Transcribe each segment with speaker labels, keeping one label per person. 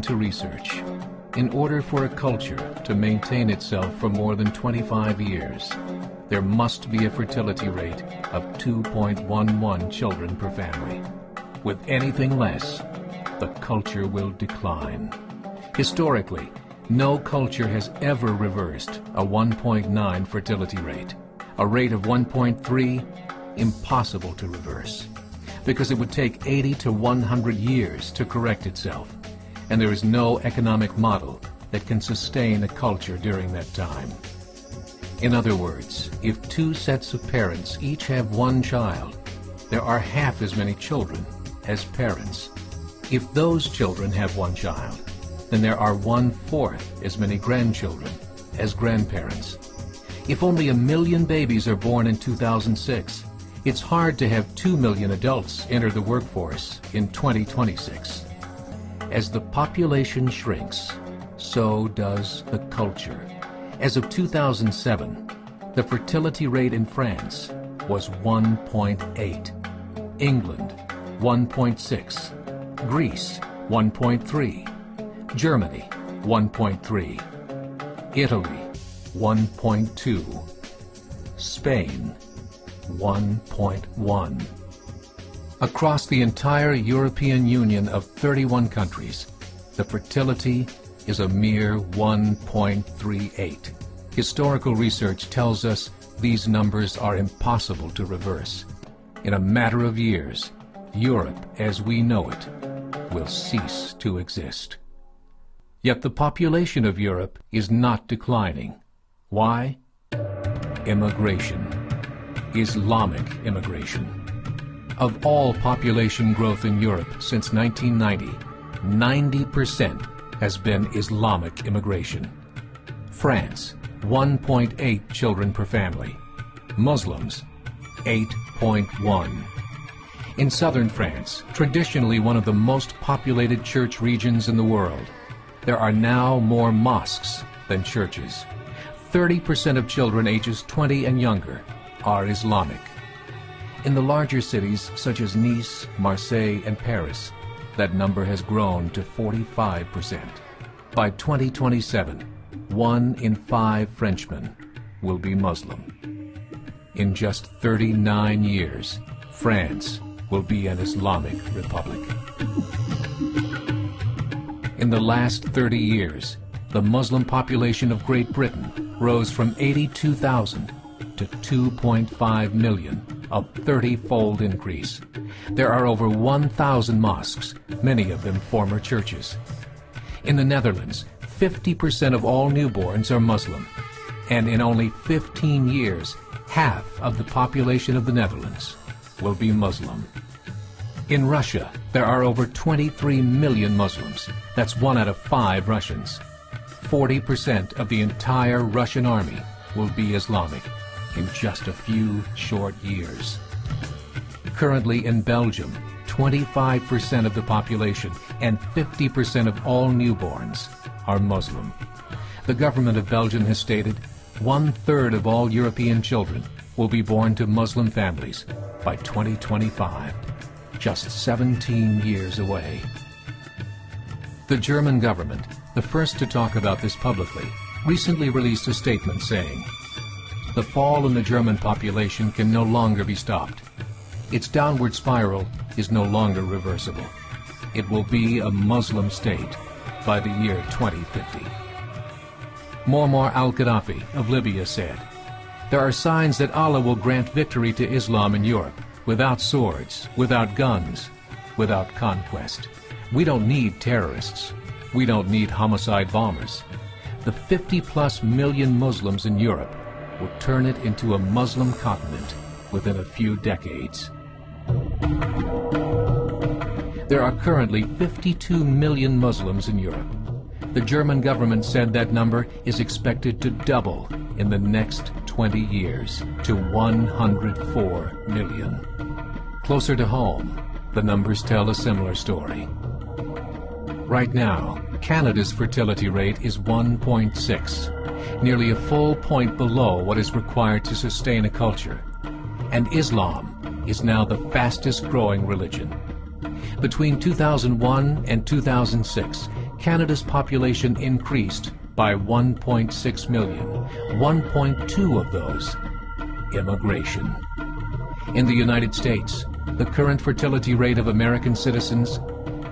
Speaker 1: to research. In order for a culture to maintain itself for more than 25 years, there must be a fertility rate of 2.11 children per family. With anything less, the culture will decline. Historically, no culture has ever reversed a 1.9 fertility rate. A rate of 1.3, impossible to reverse, because it would take 80 to 100 years to correct itself, and there is no economic model that can sustain a culture during that time. In other words, if two sets of parents each have one child, there are half as many children as parents. If those children have one child, then there are 1/4 as many grandchildren as grandparents. If only 1 million babies are born in 2006, it's hard to have 2 million adults enter the workforce in 2026. As the population shrinks, so does the culture. As of 2007, the fertility rate in France was 1.8, England 1.6, Greece 1.3, Germany 1.3, Italy 1.2, Spain 1.1. Across the entire European Union of 31 countries, the fertility is a mere 1.38. Historical research tells us these numbers are impossible to reverse. In a matter of years, Europe as we know it will cease to exist. Yet the population of Europe is not declining. Why? Immigration. Islamic immigration. Of all population growth in Europe since 1990, 90% has been Islamic immigration. France, 1.8 children per family. Muslims, 8.1. In southern France, traditionally one of the most populated church regions in the world, there are now more mosques than churches. 30% of children ages 20 and younger are Islamic. In the larger cities such as Nice, Marseille, and Paris, that number has grown to 45%. By 2027, 1 in 5 Frenchmen will be Muslim. In just 39 years, France will be an Islamic republic. In the last 30 years, the Muslim population of Great Britain rose from 82,000 to 2.5 million, a 30-fold increase. There are over 1,000 mosques, many of them former churches. In the Netherlands, 50% of all newborns are Muslim, and in only 15 years, half of the population of the Netherlands will be Muslim. In Russia, there are over 23 million Muslims. That's 1 out of 5 Russians. 40% of the entire Russian army will be Islamic in just a few short years. Currently in Belgium, 25% of the population and 50% of all newborns are Muslim. The government of Belgium has stated 1/3 of all European children will be born to Muslim families by 2025, just 17 years away. The German government, the first to talk about this publicly, recently released a statement saying, "The fall in the German population can no longer be stopped. Its downward spiral is no longer reversible. It will be a Muslim state by the year 2050. Muammar al-Gaddafi of Libya said, "There are signs that Allah will grant victory to Islam in Europe without swords, without guns, without conquest. We don't need terrorists. We don't need homicide bombers. The 50+ million Muslims in Europe will turn it into a Muslim continent within a few decades." There are currently 52 million Muslims in Europe. The German government said that number is expected to double in the next 20 years to 104 million. Closer to home, the numbers tell a similar story. Right now, Canada's fertility rate is 1.6, nearly a full point below what is required to sustain a culture. And Islam is now the fastest growing religion. Between 2001 and 2006, Canada's population increased by 1.6 million, 1.2 of those immigration. In the United States, the current fertility rate of American citizens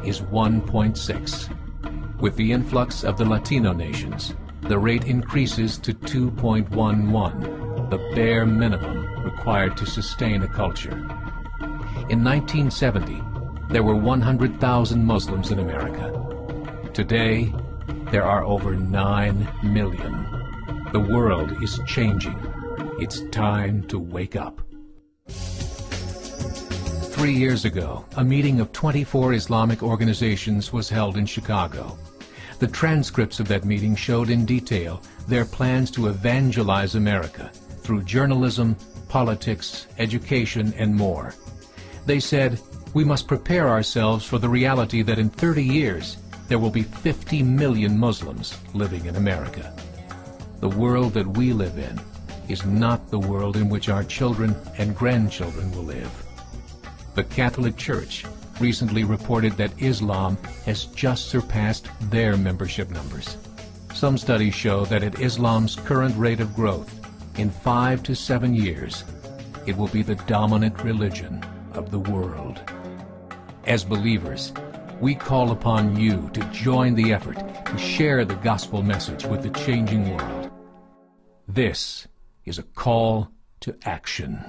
Speaker 1: is 1.6. With the influx of the Latino nations, the rate increases to 2.11, the bare minimum required to sustain a culture. In 1970, there were 100,000 Muslims in America. Today, there are over 9 million. The world is changing. It's time to wake up. 3 years ago, a meeting of 24 Islamic organizations was held in Chicago. The transcripts of that meeting showed in detail their plans to evangelize America through journalism, politics, education, and more. They said, we must prepare ourselves for the reality that in 30 years, there will be 50 million Muslims living in America. The world that we live in is not the world in which our children and grandchildren will live. The Catholic Church recently reported that Islam has just surpassed their membership numbers. Some studies show that at Islam's current rate of growth, in 5 to 7 years, it will be the dominant religion of the world. As believers, we call upon you to join the effort to share the gospel message with the changing world. This is a call to action.